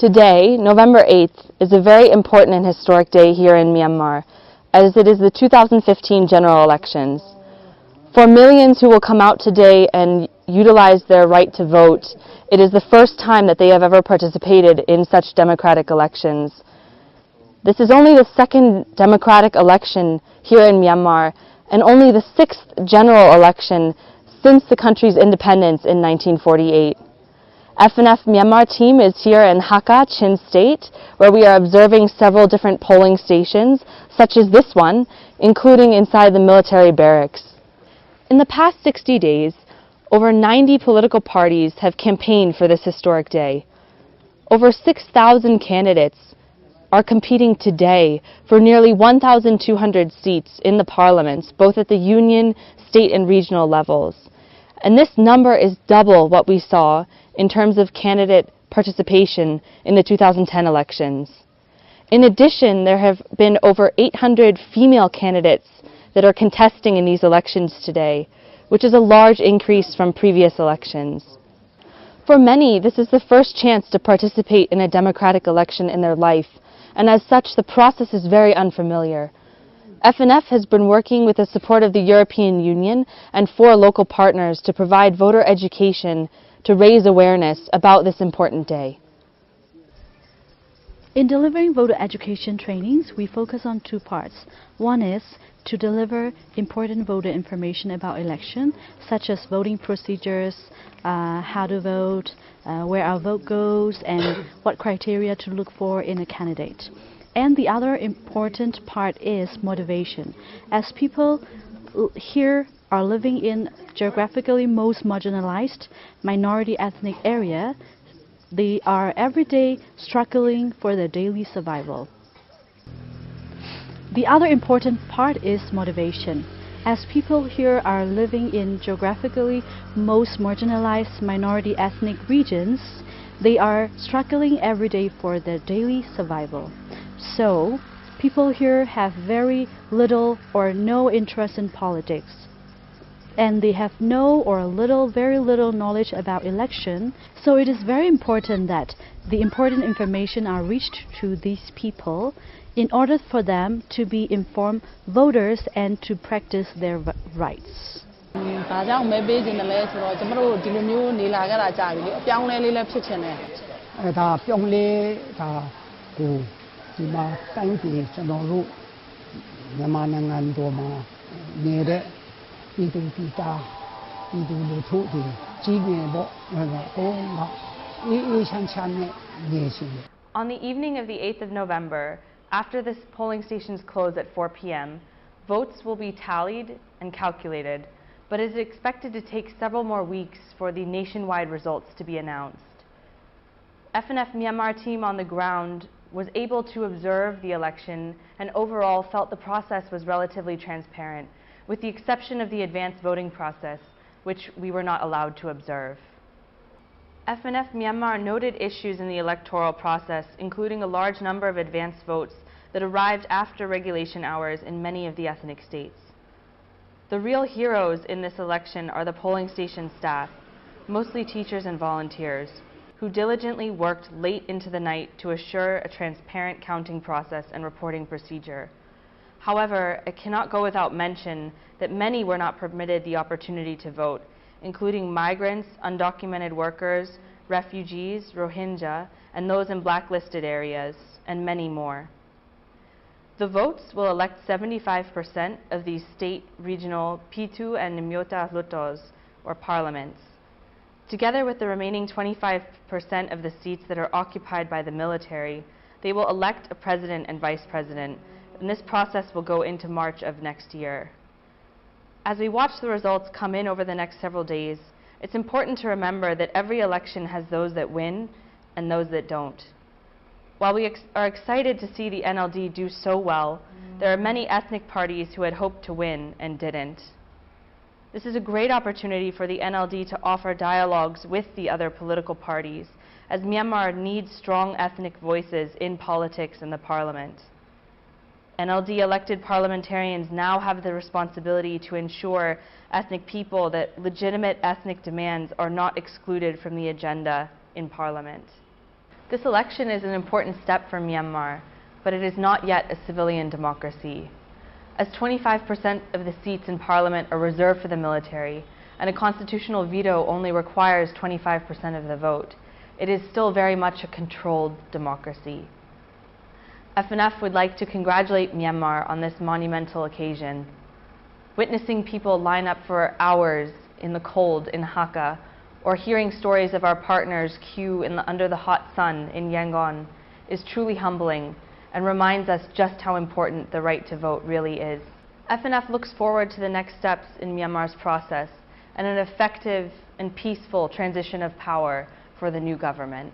Today, November 8th, is a very important and historic day here in Myanmar, as it is the 2015 general elections. For millions who will come out today and utilize their right to vote, it is the first time that they have ever participated in such democratic elections. This is only the second democratic election here in Myanmar, and only the sixth general election since the country's independence in 1948. FNF Myanmar team is here in Hakka, Chin State, where we are observing several different polling stations, such as this one, including inside the military barracks. In the past 60 days, over 90 political parties have campaigned for this historic day. Over 6,000 candidates are competing today for nearly 1,200 seats in the parliaments, both at the union, state, and regional levels. And this number is double what we saw in terms of candidate participation in the 2010 elections. In addition, there have been over 800 female candidates that are contesting in these elections today, which is a large increase from previous elections. For many, this is the first chance to participate in a democratic election in their life, and as such, the process is very unfamiliar. FNF has been working with the support of the European Union and 4 local partners to provide voter education to raise awareness about this important day. In delivering voter education trainings, we focus on 2 parts. One is to deliver important voter information about election, such as voting procedures, how to vote, where our vote goes, and what criteria to look for in a candidate. And the other important part is motivation. As people here are living in geographically most marginalized minority ethnic area, they are every day struggling for their daily survival. The other important part is motivation. As people here are living in geographically most marginalized minority ethnic regions, they are struggling every day for their daily survival. So, people here have very little or no interest in politics, and they have no or very little knowledge about election. So it is very important that the important information are reached to these people in order for them to be informed voters and to practice their rights. On the evening of the 8th of November, after the polling stations close at 4 p.m., votes will be tallied and calculated, but it is expected to take several more weeks for the nationwide results to be announced. FNF Myanmar team on the ground was able to observe the election and overall felt the process was relatively transparent, with the exception of the advanced voting process, which we were not allowed to observe. FNF Myanmar noted issues in the electoral process, including a large number of advanced votes that arrived after regulation hours in many of the ethnic states. The real heroes in this election are the polling station staff, mostly teachers and volunteers, who diligently worked late into the night to assure a transparent counting process and reporting procedure. However, it cannot go without mention that many were not permitted the opportunity to vote, including migrants, undocumented workers, refugees, Rohingya, and those in blacklisted areas, and many more. The votes will elect 75% of the state, regional, Pitu and Nyota Lutos, or parliaments. Together with the remaining 25% of the seats that are occupied by the military, they will elect a president and vice president, and this process will go into March of next year. As we watch the results come in over the next several days, it's important to remember that every election has those that win and those that don't. While we are excited to see the NLD do so well, there are many ethnic parties who had hoped to win and didn't. This is a great opportunity for the NLD to offer dialogues with the other political parties, as Myanmar needs strong ethnic voices in politics and the parliament. NLD elected parliamentarians now have the responsibility to ensure ethnic people that legitimate ethnic demands are not excluded from the agenda in Parliament. This election is an important step for Myanmar, but it is not yet a civilian democracy. As 25% of the seats in parliament are reserved for the military, and a constitutional veto only requires 25% of the vote, it is still very much a controlled democracy. FNF would like to congratulate Myanmar on this monumental occasion. Witnessing people line up for hours in the cold in Hakka, or hearing stories of our partners queue under the hot sun in Yangon is truly humbling and reminds us just how important the right to vote really is. FNF looks forward to the next steps in Myanmar's process and an effective and peaceful transition of power for the new government.